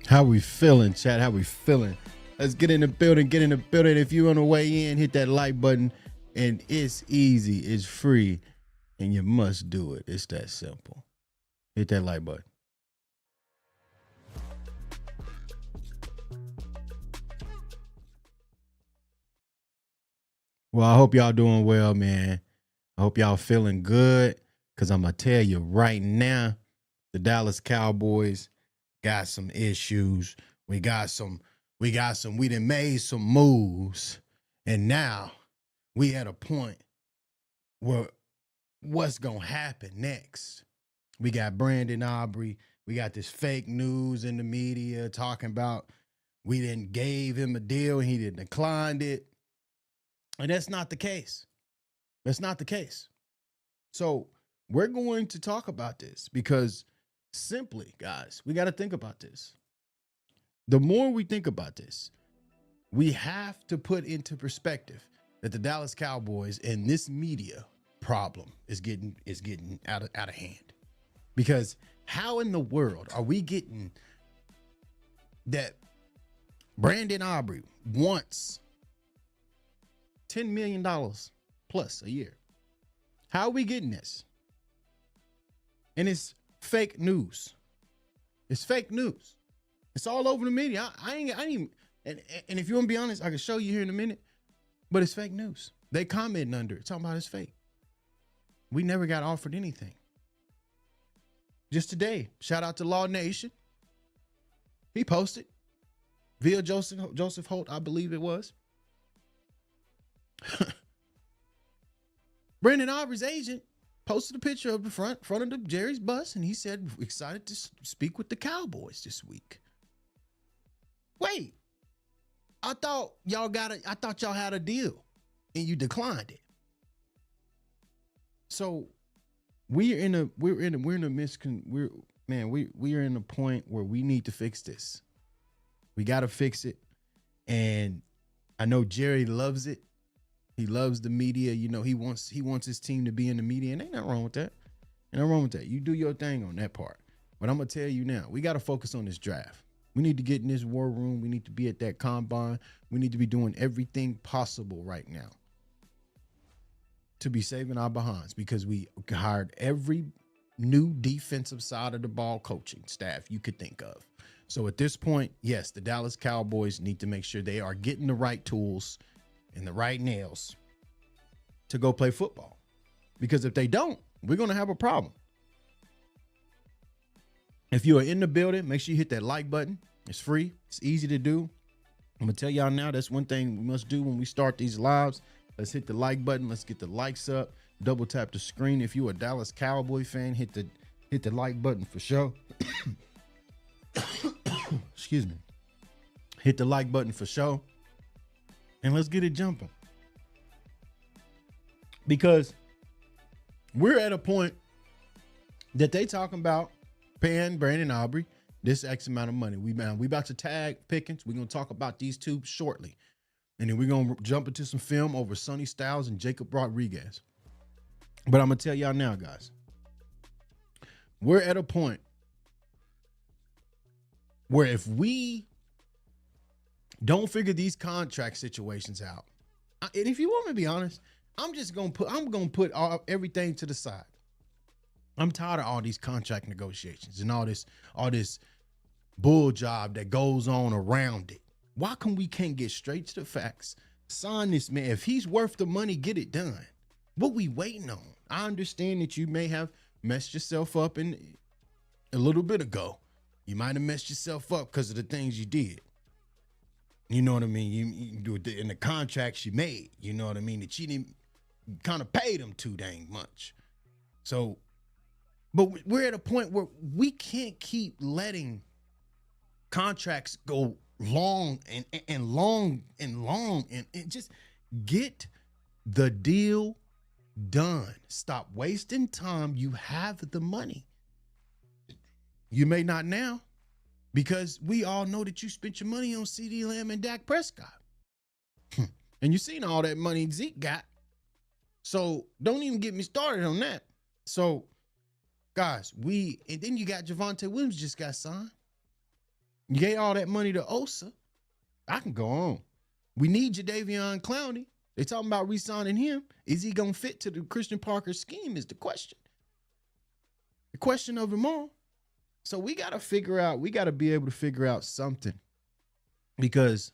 How we feeling, chat? How we feeling? Let's get in the building. Get in the building. If you on the way in, hit that like button. And it's easy. It's free. And you must do it. It's that simple. Hit that like button. Well, I hope y'all doing well, man. I hope y'all feeling good. Because I'm going to tell you right now, the Dallas Cowboys got some issues. We done made some moves. And now we at a point where what's going to happen next? We got Brandon Aubrey. We got this fake news in the media talking about we didn't gave him a deal and he didn't declined it. And that's not the case. That's not the case. So we're going to talk about this because simply, guys, we got to think about this. The more we think about this, we have to put into perspective that the Dallas Cowboys and this media problem is getting out of hand. Because how in the world are we getting that Brandon Aubrey wants $10 million plus a year? How are we getting this? And it's fake news. It's fake news. It's all over the media. I ain't even, and if you want to be honest, I can show you here in a minute, but it's fake news. They commenting under it, talking about it's fake. We never got offered anything. Just today, shout out to Law Nation. He posted via Joseph Holt, I believe it was. Brandon Aubrey's agent posted a picture of the front of the Jerry's bus, and he said, excited to speak with the Cowboys this week. Wait, I thought y'all had a deal, and you declined it. So we're in a point where we need to fix this. We got to fix it, and I know Jerry loves it. He loves the media. You know, he wants his team to be in the media, and ain't nothing wrong with that. Ain't nothing wrong with that. You do your thing on that part. But I'm gonna tell you now, we got to focus on this draft. We need to get in this war room. We need to be at that combine. We need to be doing everything possible right now. to be saving our behinds because we hired every new defensive side of the ball coaching staff you could think of. So at this point, yes, the Dallas Cowboys need to make sure they are getting the right tools and the right nails to go play football. Because if they don't, we're going to have a problem. If you are in the building, make sure you hit that like button. It's free. It's easy to do. I'm going to tell y'all now, that's one thing we must do when we start these lives. Let's hit the like button. Let's get the likes up. Double tap the screen. If you're a Dallas Cowboy fan, hit the like button for sure. Excuse me. Hit the like button for sure. And let's get it jumping. Because we're at a point that they talking about paying Brandon Aubrey this X amount of money. We about to tag Pickens. We're going to talk about these two shortly. And then we're going to jump into some film over Sonny Styles and Jacob Rodriguez. But I'm going to tell y'all now, guys. We're at a point where if we don't figure these contract situations out, and if you want me to be honest, I'm going to put everything to the side. I'm tired of all these contract negotiations and all this bull job that goes on around it. Why we can't get straight to the facts? Sign this man. If he's worth the money, get it done. What we waiting on? I understand that you may have messed yourself up in a little bit ago. You might have messed yourself up because of the things you did. You know what I mean? You do it in the contracts you made. You know what I mean? That you didn't kind of pay them too dang much. So, but we're at a point where we can't keep letting contracts go long and just get the deal done. Stop wasting time. You have the money. You may not now, because we all know that you spent your money on CeeDee Lamb and Dak Prescott. And you seen all that money Zeke got. So don't even get me started on that. So, guys, and then you got Javonte Williams just got signed. You gave all that money to Osa. I can go on. We need Jadeveon Clowney. They talking about re-signing him. Is he going to fit to the Christian Parker scheme is the question. The question of them all. So we got to be able to figure out something. Because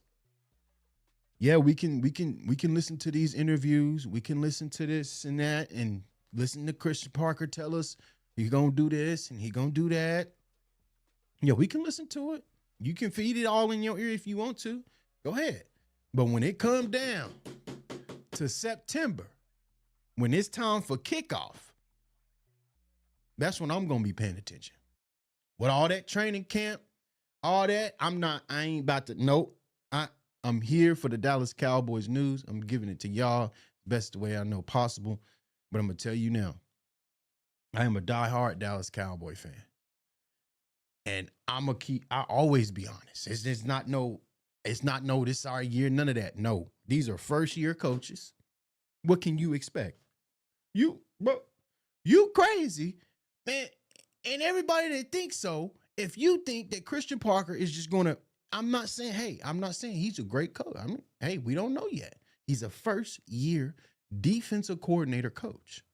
we can listen to these interviews. We can listen to this and that and listen to Christian Parker tell us he's going to do this and he's going to do that. Yeah, we can listen to it. You can feed it all in your ear if you want to. Go ahead. But when it comes down to September, when it's time for kickoff, that's when I'm going to be paying attention. With all that training camp, all that, I ain't about to, nope. I'm here for the Dallas Cowboys news. I'm giving it to y'all best way I know possible. But I'm going to tell you now, I am a diehard Dallas Cowboy fan. And I always be honest. It's not this is our year, none of that. No, these are first year coaches. What can you expect? You crazy, man. And everybody that thinks so, if you think that Christian Parker is just I'm not saying he's a great coach. I mean, hey, we don't know yet. He's a first year defensive coordinator coach.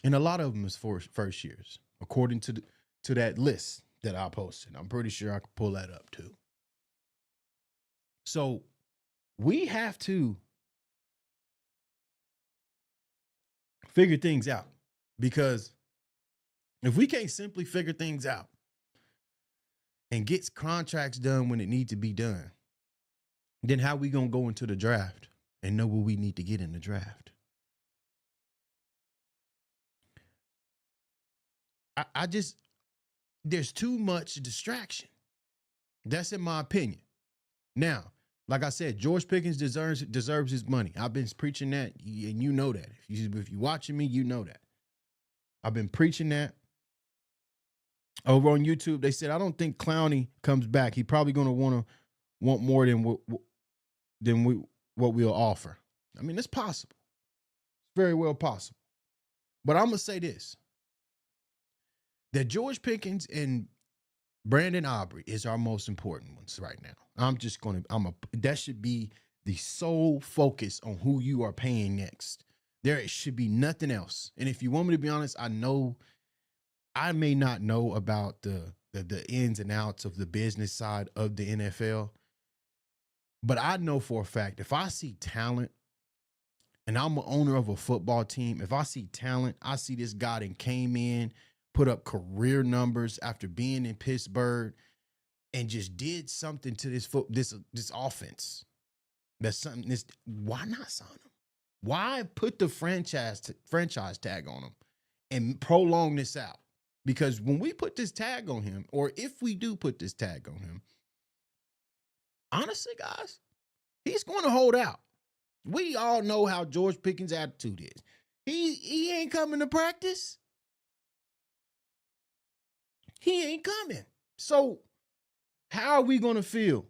And a lot of them is for first years, according to that list that I posted. I'm pretty sure I could pull that up too. So we have to figure things out, because if we can't simply figure things out and get contracts done when it needs to be done, then how we going to go into the draft and know what we need to get in the draft? There's too much distraction. That's in my opinion. Now, like I said, George Pickens deserves his money. I've been preaching that, and you know that. If you're watching me, you know that. I've been preaching that. Over on YouTube, they said, I don't think Clowney comes back. He probably going to want more than what we'll offer. I mean, it's possible. It's very well possible. But I'm going to say this, that George Pickens and Brandon Aubrey is our most important ones right now. That should be the sole focus on who you are paying next. There should be nothing else. And if you want me to be honest, I know I may not know about the ins and outs of the business side of the NFL, but I know for a fact if I see talent and I'm an owner of a football team, if I see talent, I see this guy that came in, put up career numbers after being in Pittsburgh, and just did something to this offense. That's something. Why not sign him? Why put the franchise tag on him and prolong this out? Because when we put this tag on him, or if we do put this tag on him, honestly, guys, he's going to hold out. We all know how George Pickens' attitude is. He ain't coming to practice. He ain't coming. So how are we going to feel?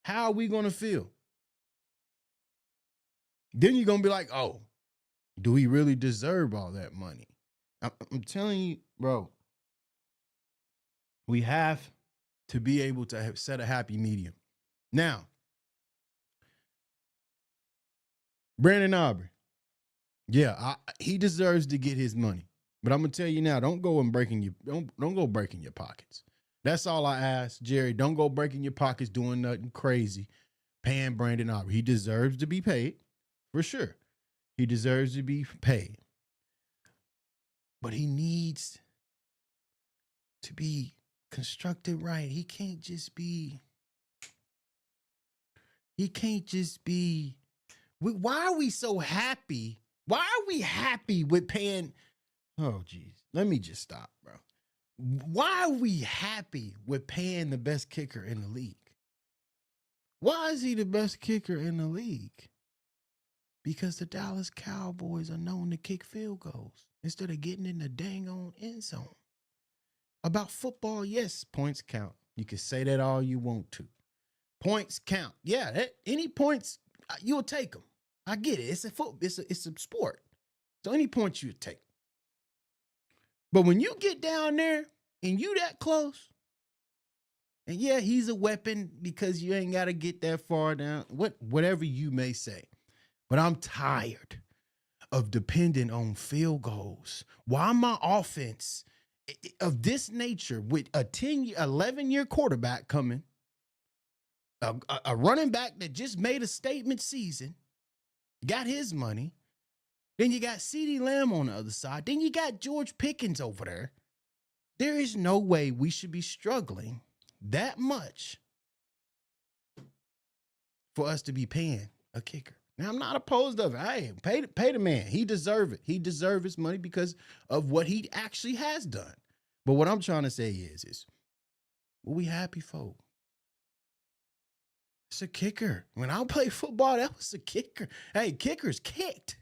How are we going to feel? Then you're going to be like, oh, do we really deserve all that money? I'm telling you, bro, we have to be able to set a happy medium. Now, Brandon Aubrey, yeah, he deserves to get his money. But I'm gonna tell you now, don't go breaking your pockets. That's all I ask, Jerry. Don't go breaking your pockets doing nothing crazy, paying Brandon Aubrey. He deserves to be paid, for sure. He deserves to be paid. But he needs to be constructed right. He can't just be. Why are we so happy? Why are we happy with paying? Oh, geez. Let me just stop, bro. Why are we happy with paying the best kicker in the league? Why is he the best kicker in the league? Because the Dallas Cowboys are known to kick field goals instead of getting in the dang on end zone. About football, yes, points count. You can say that all you want to. Points count. Yeah, any points, you'll take them. I get it. It's a sport. So any points you take. But when you get down there and you that close, and yeah, he's a weapon because you ain't got to get that far down, whatever you may say. But I'm tired of depending on field goals. Why my offense of this nature with a 11-year quarterback coming, a running back that just made a statement season, got his money. Then you got CeeDee Lamb on the other side. Then you got George Pickens over there. There is no way we should be struggling that much for us to be paying a kicker. Now, I'm not opposed to it. Hey, pay the man. He deserves it. He deserves his money because of what he actually has done. But what I'm trying to say is what we happy for? It's a kicker. When I played football, that was a kicker. Hey, kickers kicked.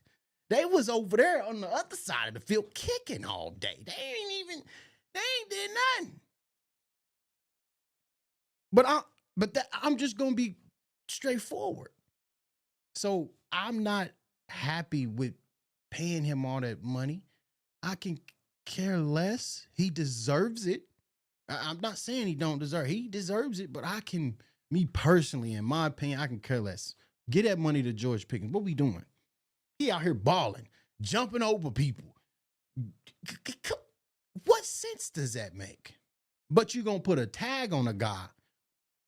They was over there on the other side of the field kicking all day. They ain't did nothing. But I'm just gonna be straightforward. So I'm not happy with paying him all that money. I can care less. He deserves it. I'm not saying he don't deserve it. He deserves it, but me personally, in my opinion, I can care less. Get that money to George Pickens. What we doing? He out here balling, jumping over people. What sense does that make? But you're going to put a tag on a guy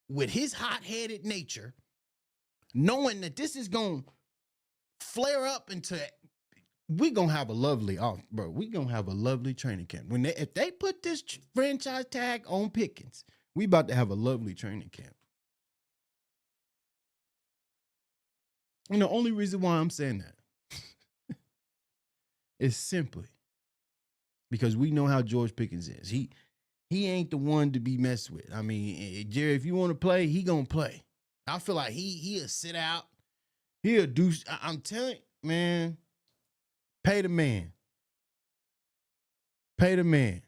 with his hot-headed nature, knowing that this is going to flare up into, we're going to have a lovely, we're going to have a lovely training camp. If they put this franchise tag on Pickens, we about to have a lovely training camp. And the only reason why I'm saying that is simply because we know how George Pickens is. He ain't the one to be messed with. I mean, Jerry, if you want to play, he gonna play. I feel like he'll sit out. He'll do. I'm telling you, man, pay the man. Pay the man.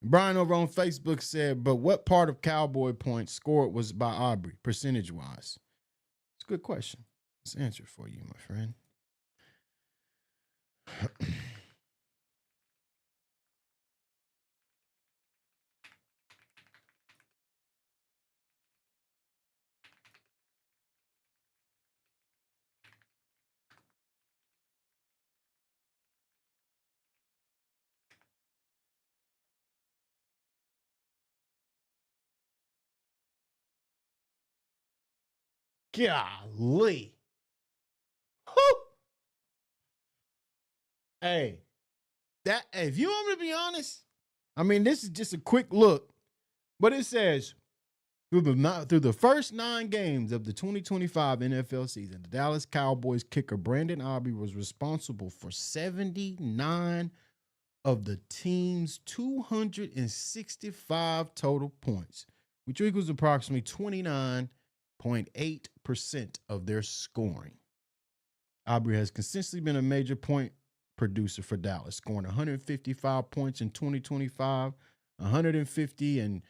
Brian over on Facebook said, but what part of Cowboy points scored was by Aubrey, percentage-wise? It's a good question. Let's answer it for you, my friend. Golly. Whew. Hey, if you want me to be honest, I mean, this is just a quick look, but it says through the first 9 games of the 2025 NFL season, the Dallas Cowboys kicker Brandon Aubrey was responsible for 79 of the team's 265 total points, which equals approximately 29.8% of their scoring. Aubrey has consistently been a major point producer for Dallas, scoring 155 points in 2025, 150 in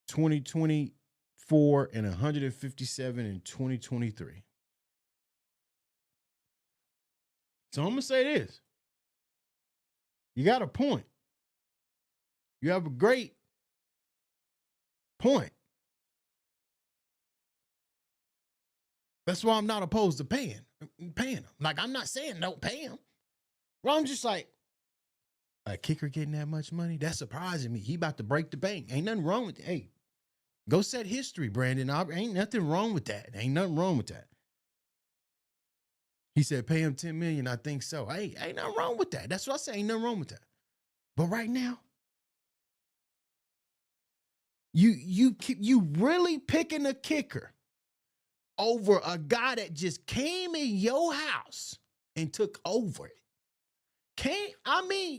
2024, and 157 in 2023. So I'm going to say this. You got a point. You have a great point. That's why I'm not opposed to paying him. Like, I'm not saying don't pay him. Well, I'm just like, a kicker getting that much money? That's surprising me. He about to break the bank. Ain't nothing wrong with it. Hey, go set history, Brandon. Ain't nothing wrong with that. Ain't nothing wrong with that. He said, pay him $10 million. I think so. Hey, ain't nothing wrong with that. That's what I say. Ain't nothing wrong with that. But right now, you really picking a kicker over a guy that just came in your house and took over it.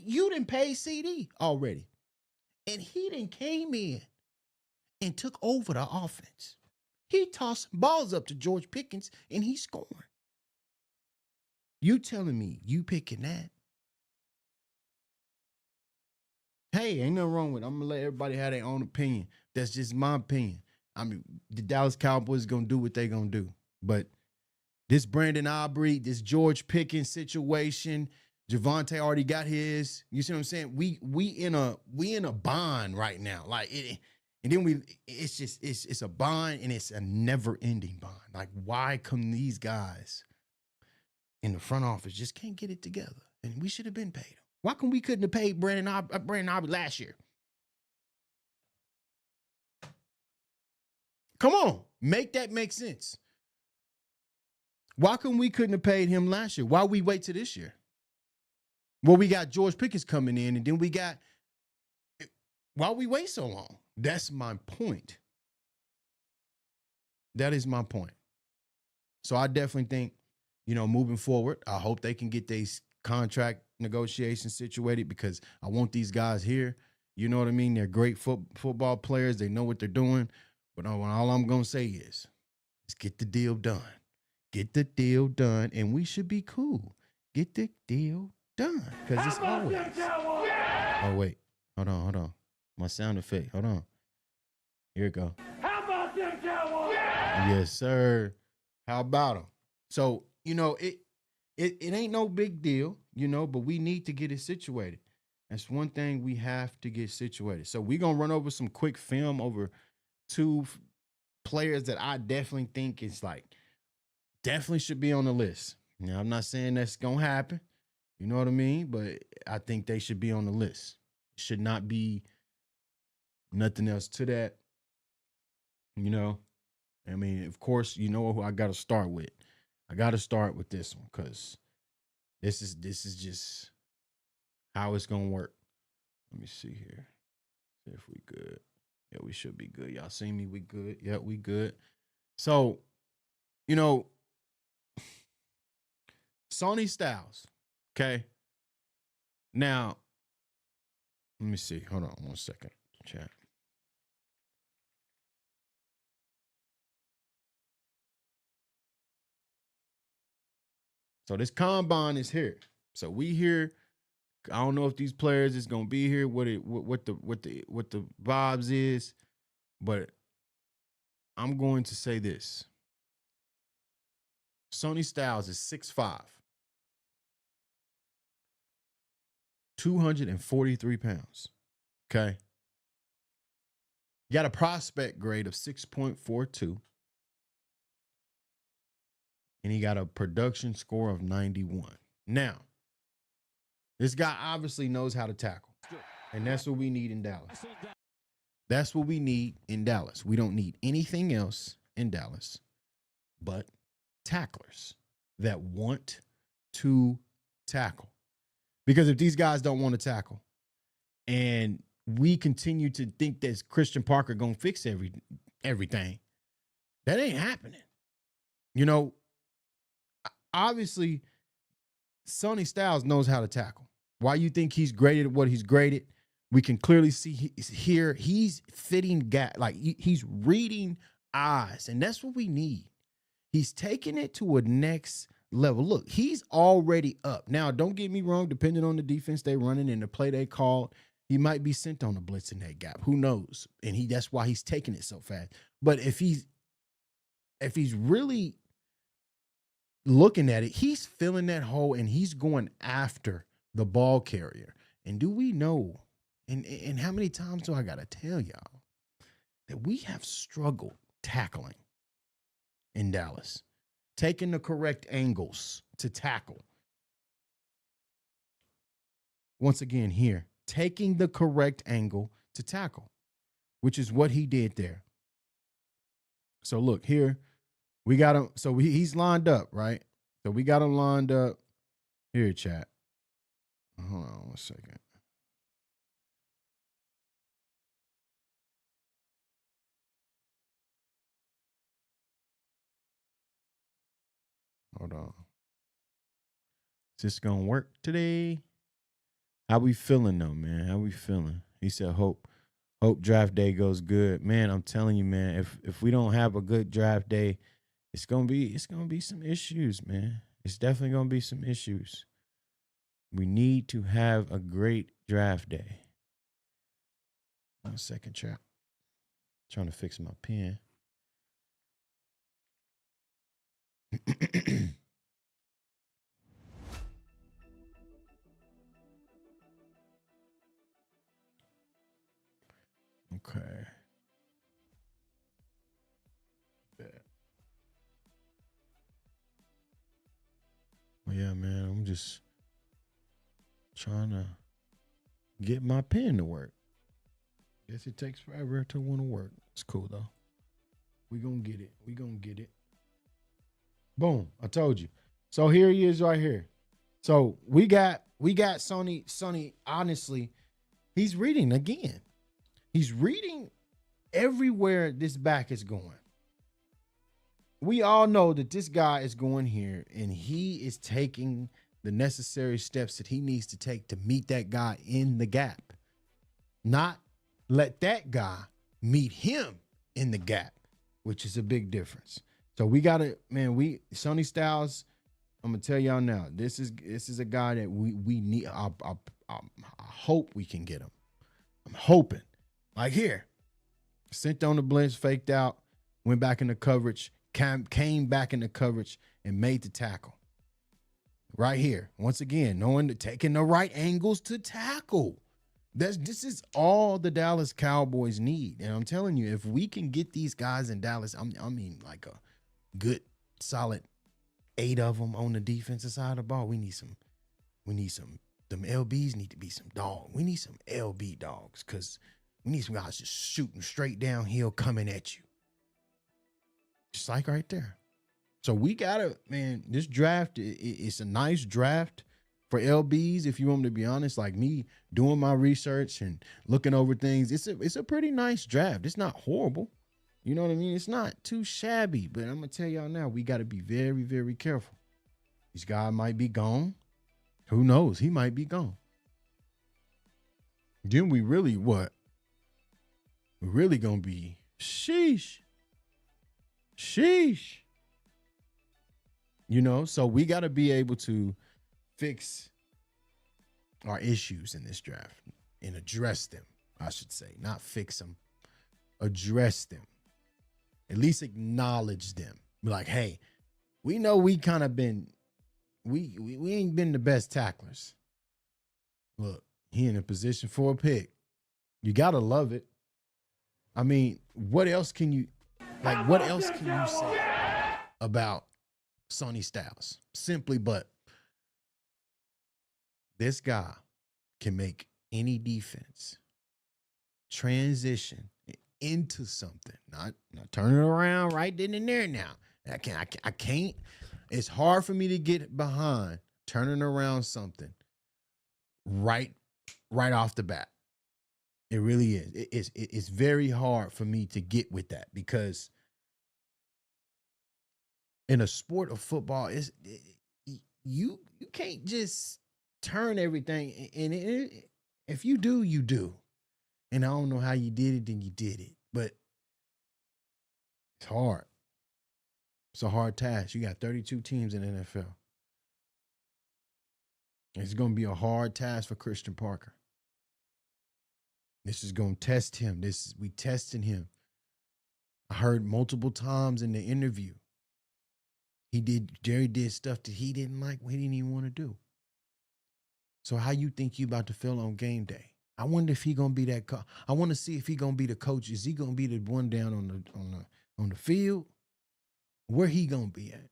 You done paid CD already. And he done came in and took over the offense. He tossed balls up to George Pickens and he's scoring. You telling me you picking that? Hey, ain't nothing wrong with it. I'm going to let everybody have their own opinion. That's just my opinion. I mean, the Dallas Cowboys going to do what they going to do. But this Brandon Aubrey, this George Pickens situation, Javonte already got his. You see what I'm saying? We in a bond right now. Like it, and then it's a bond and it's a never-ending bond. Like, why come these guys in the front office just can't get it together? And we should have been paid them. Why come we couldn't have paid Brandon Aubrey last year? Come on, make that make sense. Why come we couldn't have paid him last year? Why we wait till this year? Well, we got George Pickens coming in, and then why we wait so long? That's my point. That is my point. So I definitely think, moving forward, I hope they can get these contract negotiations situated because I want these guys here. You know what I mean? They're great football players. They know what they're doing. But all I'm going to say is get the deal done. Get the deal done, and we should be cool. Get the deal done. Because it's always. Oh, wait. Hold on. My sound effect. Hold on. Here it go. How about them Cowboys? Yes, sir. How about them? So, it ain't no big deal, but we need to get it situated. That's one thing we have to get situated. So we're going to run over some quick film over 2 players that I definitely think is definitely should be on the list. Now, I'm not saying that's going to happen. You know what I mean? But I think they should be on the list. It should not be nothing else to that. I mean, of course, who I got to start with. I got to start with this one because this is just how it's going to work. Let me see here. See if we good. Yeah, we should be good. Y'all see me? We good. Yeah, we good. So, Sonny Styles. Okay. Now, let me see. Hold on 1 second. Chat. So this combine is here. So we here. I don't know if these players is gonna be here. What the vibes is, but I'm going to say this. Sonny Styles is 6'5", 243 pounds. Okay. You got a prospect grade of 6.42. And he got a production score of 91. Now, this guy obviously knows how to tackle. And that's what we need in Dallas. That's what we need in Dallas. We don't need anything else in Dallas. but tacklers that want to tackle. Because if these guys don't want to tackle and we continue to think that Christian Parker going to fix everything, that ain't happening. You know, obviously, Sonny Styles knows how to tackle. Why you think he's great at what he's great at? We can clearly see here he's fitting gap, like he's reading eyes, and that's what we need. He's taking it to a next level. Look, he's already up. Now, don't get me wrong, depending on the defense they running and the play they called, he might be sent on a blitz in that gap. Who knows? And that's why he's taking it so fast. But if he's really looking at it, he's filling that hole and he's going after the ball carrier. And do we know, and how many times do I got to tell y'all that we have struggled tackling in Dallas, taking the correct angles to tackle. Once again, here, taking the correct angle to tackle, which is what he did there. So look here, we got him. So he's lined up, right? So we got him lined up here, chat. Hold on 1 second. Hold on. Is this gonna work today? How we feeling though, man? How we feeling? He said, "Hope draft day goes good." Man, I'm telling you, man. If we don't have a good draft day, it's gonna be some issues, man. It's definitely gonna be some issues. We need to have a great draft day. 1 second, chat. Trying to fix my pen. Okay. Well, yeah, man. I'm just trying to get my pen to work. Guess it takes forever to want to work. It's cool though. We gonna get it. We gonna get it. Boom. I told you. So here he is right here. So we got Sonny. Sonny, honestly, he's reading again. He's reading everywhere this back is going. We all know that this guy is going here and he is taking the necessary steps that he needs to take to meet that guy in the gap. Not let that guy meet him in the gap, which is a big difference. So we got to, man, Sonny Styles, I'm going to tell y'all now, this is a guy that we need. I hope we can get him. I'm hoping. Like here, sent on the blitz, faked out, went back into coverage, came back into coverage and made the tackle. Right here, once again, taking the right angles to tackle. This is all the Dallas Cowboys need. And I'm telling you, if we can get these guys in Dallas, I mean like a good, solid 8 of them on the defensive side of the ball. We need some, them LBs need to be some dogs. We need some LB dogs because we need some guys just shooting straight downhill coming at you. Just like right there. So we gotta, man, this draft, it's a nice draft for LBs, if you want me to be honest. Like me doing my research and looking over things, it's a pretty nice draft. It's not horrible. You know what I mean? It's not too shabby, but I'm gonna tell y'all now, we gotta be very, very careful. This guy might be gone. Who knows? He might be gone. Then we really what? We're really gonna be sheesh. Sheesh. You know, so we got to be able to fix our issues in this draft and address them, I should say. Not fix them, address them. At least acknowledge them. Be like, hey, we know we kind of been, we ain't been the best tacklers. Look, he in a position for a pick. You got to love it. I mean, what else can you say about Sonny Styles? Simply, but this guy can make any defense transition into something, not turn it around right then and there now. I can't. It's hard for me to get behind turning around something right off the bat. It really is. It's very hard for me to get with that because in a sport of football, you can't just turn everything. And if you do, you do. And I don't know how you did it, then you did it. But it's hard. It's a hard task. You got 32 teams in the NFL. It's going to be a hard task for Christian Parker. This is going to test him. We testing him. I heard multiple times in the interview. Jerry did stuff that he didn't like, what he didn't even want to do. So how you think you about to feel on game day? I wonder if he gonna be that. I want to see if he gonna be the coach. Is he gonna be the one down on the field? Where he gonna be at?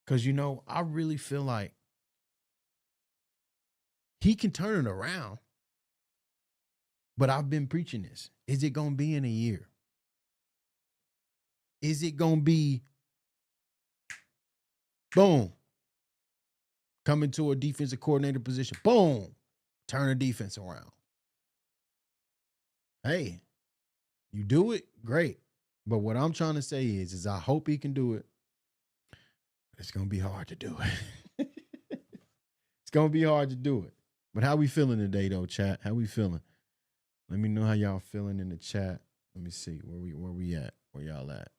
Because I really feel like he can turn it around. But I've been preaching this. Is it gonna be in a year? Is it gonna be boom? Coming to a defensive coordinator position, boom, turn the defense around. Hey, you do it, great. But what I'm trying to say is I hope he can do it. It's going to be hard to do it. It's going to be hard to do it. But how we feeling today, though, chat? How we feeling? Let me know how y'all feeling in the chat. Let me see. Where we at? Where y'all at?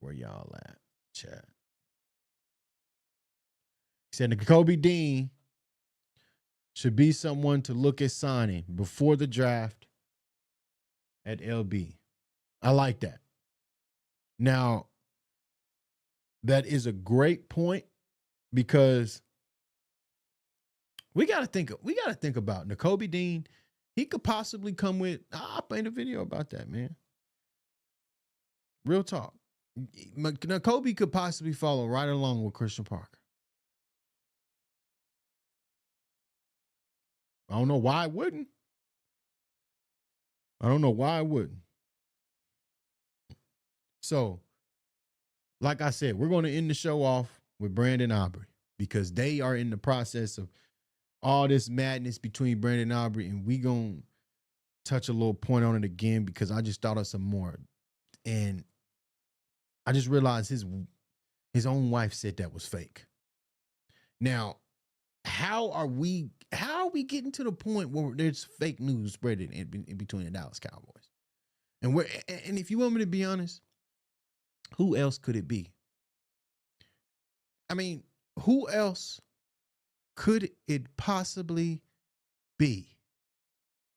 Where y'all at, chat? He said Nakobe Dean should be someone to look at signing before the draft at LB. I like that. Now, that is a great point because we got to think about Nakobe Dean. He could possibly come with, I'll paint a video about that, man. Real talk. Nakobe could possibly follow right along with Christian Parker. I don't know why I wouldn't. So, like I said, we're going to end the show off with Brandon Aubrey because they are in the process of all this madness between Brandon Aubrey, and we going to touch a little point on it again because I just thought of some more. And I just realized his own wife said that was fake. Now, how are we getting to the point where there's fake news spreading in between the Dallas Cowboys? And if you want me to be honest, who else could it be? I mean, who else could it possibly be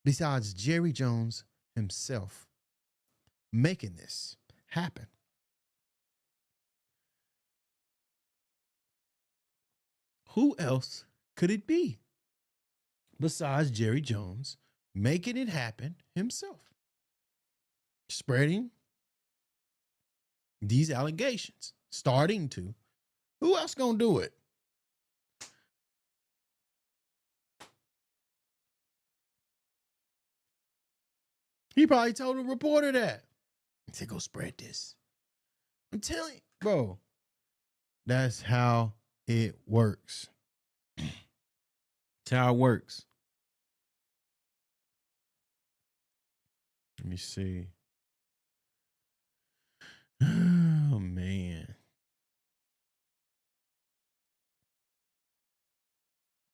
besides Jerry Jones himself making this happen? Who else could it be besides Jerry Jones making it happen himself? Spreading these allegations, starting to. Who else gonna do it? He probably told a reporter that. He said, go spread this. I'm telling you, bro, that's how it works. That's how it works. Let me see. Oh, man.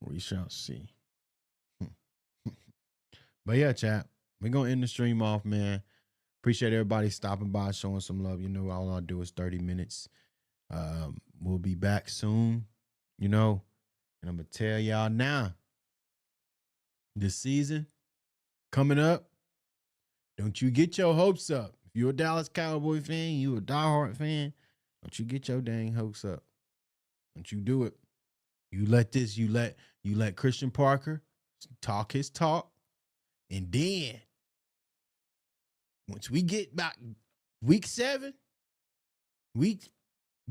We shall see. But yeah, chat, we're going to end the stream off, man. Appreciate everybody stopping by, showing some love. All I'll do is 30 minutes. We'll be back soon, and I'm going to tell y'all now, this season coming up, don't you get your hopes up. If you're a Dallas Cowboy fan, you a diehard fan, don't you get your dang hopes up. Don't you do it. You let Christian Parker talk his talk. And then once we get about week 7, week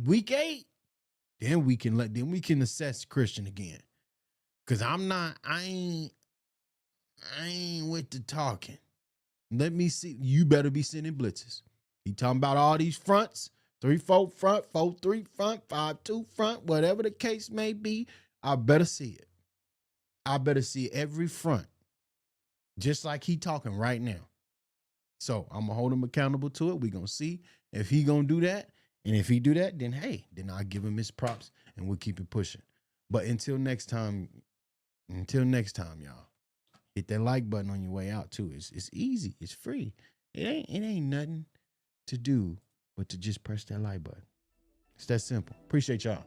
8, then we can assess Christian again. Cause I ain't with the talking. Let me see. You better be sending blitzes. He talking about all these fronts, 3-4 front, 4-3 front, 5-2 front, whatever the case may be. I better see it. I better see every front, just like he talking right now. So I'm gonna hold him accountable to it. We gonna see if he gonna do that, and if he do that, then hey, then I'll give him his props, and we'll keep it pushing. But until next time, y'all, hit that like button on your way out too. It's easy. It's free. It ain't nothing to do but to just press that like button. It's that simple. Appreciate y'all.